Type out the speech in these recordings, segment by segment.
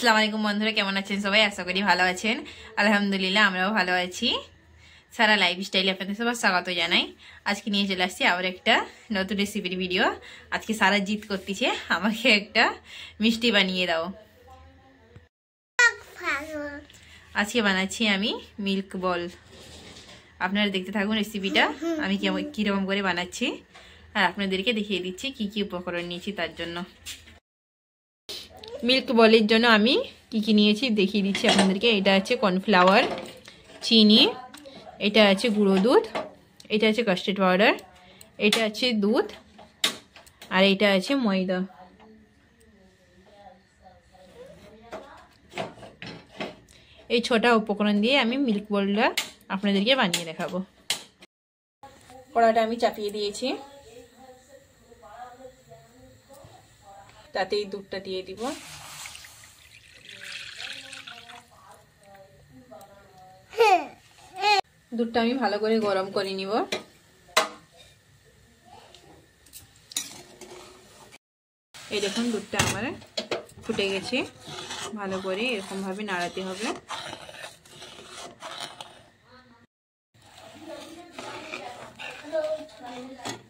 আসসালামু আলাইকুম বন্ধুরা, কেমন আছেন সবাই? আশা করি ভালো আছেন। আলহামদুলিল্লাহ আমরাও ভালো আছি। সারা লাইফস্টাইলে আপনাদের সবার স্বাগত জানাই। আজকে নিয়ে চলে আসছি আবার একটা নতুন রেসিপির ভিডিও। আজকে সারা জিদ করতেছে আমাকে একটা মিষ্টি বানিয়ে দাও। আজকে বানাচ্ছি আমি মিল্ক বল। আপনারা দেখতে থাকুন রেসিপিটা আমি কীরকম করে বানাচ্ছি, আর আপনাদেরকে দেখিয়ে দিচ্ছি কি কি উপকরণ নিয়েছি তার জন্য। মিল্ক বলের জন্য আমি কি নিয়েছি দেখিয়ে দিচ্ছি আপনাদেরকে। এটা আছে কর্নফ্লাওয়ার, চিনি, এটা আছে গুঁড়ো দুধ, এটা আছে কাস্টার্ড পাউডার, এটা আছে দুধ, আর এটা আছে ময়দা। এই ছটা উপকরণ দিয়ে আমি মিল্ক বলটা আপনাদেরকে বানিয়ে দেখাবো। কড়াটা আমি চাপিয়ে দিয়েছি, তাতেই দুধটা দিয়ে দিব। দুধটা আমি ভালো করে গরম করে নিব। এই দেখুন দুধটা আমার ফুটে গেছে, ভালো করে এরকম ভাবে নাড়াতে হবে।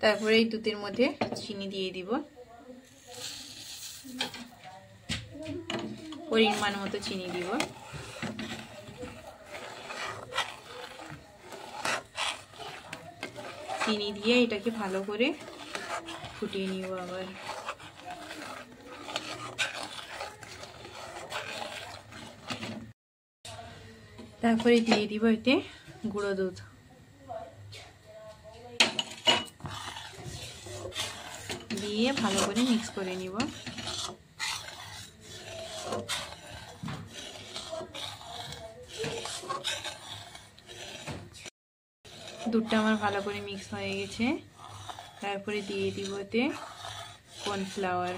তারপরে এই দুধের মধ্যে চিনি দিয়ে দিব, পরিমাণ মতো চিনি দিব। চিনি দিয়ে এটাকে ভালো করে ফুটিয়ে নিব। আবার তারপরে দিয়ে দিব এতে গুঁড়ো দুধ। দিয়ে ভালো করে মিক্স করে নিব। দুধটা আমার ভালো করে মিক্স হয়ে গেছে। তারপরে দিয়ে দিব এতে কর্নফ্লাওয়ার।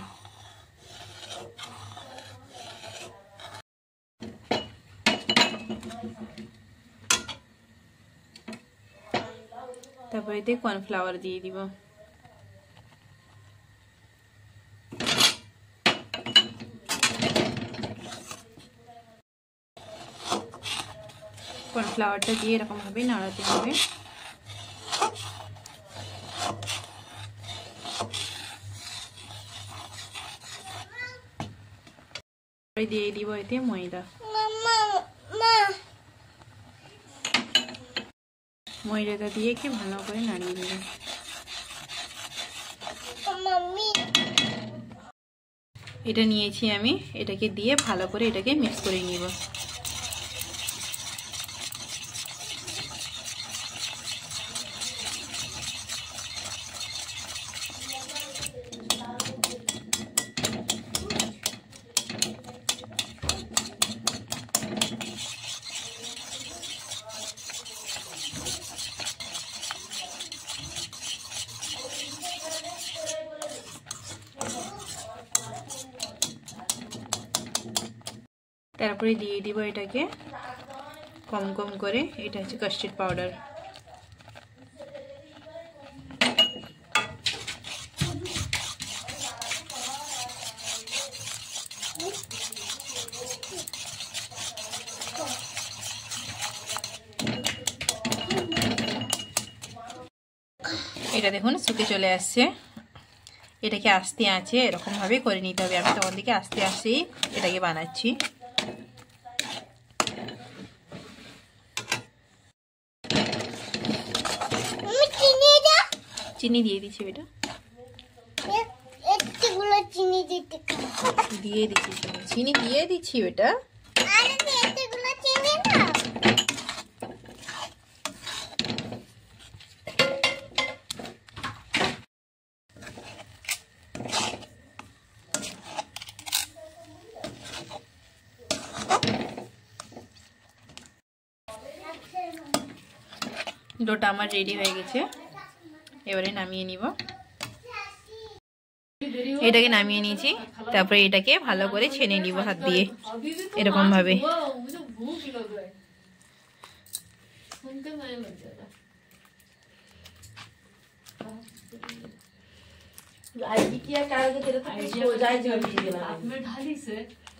তারপরে এতে কর্নফ্লাওয়ার দিয়ে দিব। কর্নফ্লাওয়ারটা দিয়ে এরকম ভাবে নাড়াতে হবে। দিয়ে দিব এতে ময়দা। ময়দাটা দিয়ে কি ভালো করে নাড়িয়ে দেব। এটা নিয়েছি আমি, এটাকে দিয়ে ভালো করে এটাকে মিক্স করে নিব। তারপরে দিয়ে দিব এটাকে কম কম করে, এটা হচ্ছে কাস্টার্ড পাউডার। এটা দেখুন শুকে চলে আসছে। এটাকে আস্তে আঁচে এরকম ভাবে করে নিতে হবে। আমি তখন থেকে আস্তে আস্তে এটাকে বানাচ্ছি। চিনি দিয়ে দিচ্ছি, বেটা দিয়ে দিচ্ছি, চিনি দিয়ে দিচ্ছি বেটা। ডোটা আমার রেডি হয়ে গেছে, এবারে নামিয়ে নিব। এটাকে নামিয়ে নিয়েছি, তারপরে এটাকে ভালো করে ছেনে নিব হাত দিয়ে এরকম ভাবে।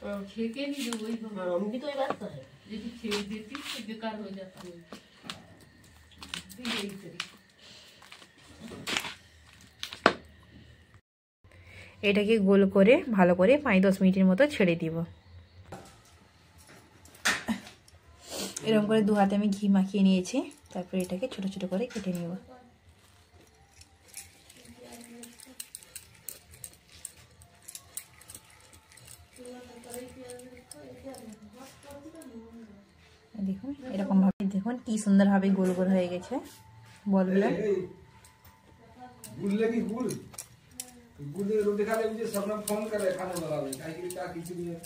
खेके नहीं दो वही हम भी तो ये बात है यदि खेल देती तो बेकार हो जाता है यही तरीका এটাকে গোল করে ভালো করে 5-10 মিনিটের মতো ছেড়ে দিব। এরকম করে দু হাতে আমি ঘি মাখিয়ে নিয়েছি, তারপরে এটাকে ছোট ছোট করে কেটে নিব। দেখুন এরকম ভাবে, দেখুন কি সুন্দর ভাবে গোল গোল হয়ে গেছে বলগুলো। गुल्ले रोटी खा ले मुझे सबने फोन कर रहे खाने वाला है काहे के क्या खिचड़ी है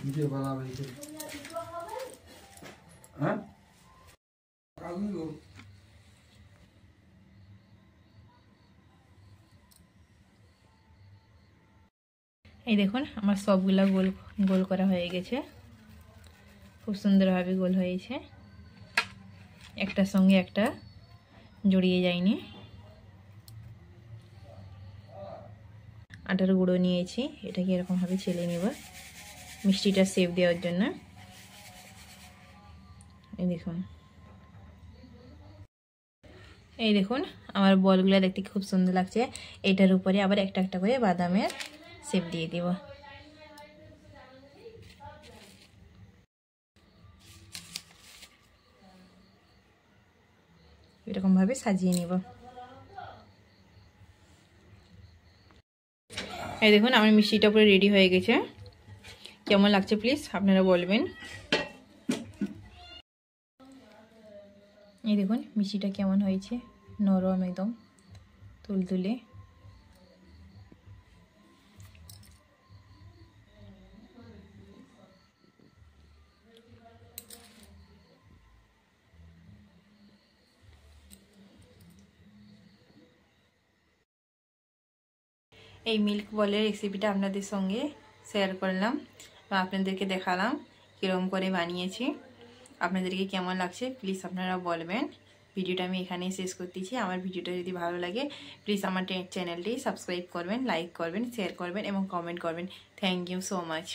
मुझे बना भाई से हां कागू लो এই দেখুন আমার সবগুলা গোল গোল করা হয়ে গেছে, খুব সুন্দরভাবে গোল হয়েছে, একটার সঙ্গে একটা জড়িয়ে যায়নি। আটার গুঁড়ো নিয়েছি, এটাকে এরকম ভাবে ছেলে নিব মিষ্টিটা শেপ দেওয়ার জন্য। এই দেখুন আমার বলগুলো দেখতে খুব সুন্দর লাগছে। এটার উপরে আবার একটা একটা করে বাদামের শেপ দিয়ে দিব। এরকম ভাবে সাজিয়ে নিব। এই দেখুন আমার মিষ্টিটা পুরো রেডি হয়ে গেছে। কেমন লাগছে প্লিজ আপনারা বলবেন। এই দেখুন মিষ্টিটা কেমন হয়েছে, নরম একদম তুলতুলে। এই মিল্ক বলের রেসিপিটা আপনাদের সঙ্গে শেয়ার করলাম বা আপনাদেরকে দেখালাম কীরকম করে বানিয়েছি। আপনাদেরকে কেমন লাগছে প্লিজ আপনারা বলবেন। ভিডিওটা আমি এখানেই শেষ করতেছি। আমার ভিডিওটা যদি ভালো লাগে প্লিজ আমার চ্যানেলটি সাবস্ক্রাইব করবেন, লাইক করবেন, শেয়ার করবেন এবং কমেন্ট করবেন। Thank you so much.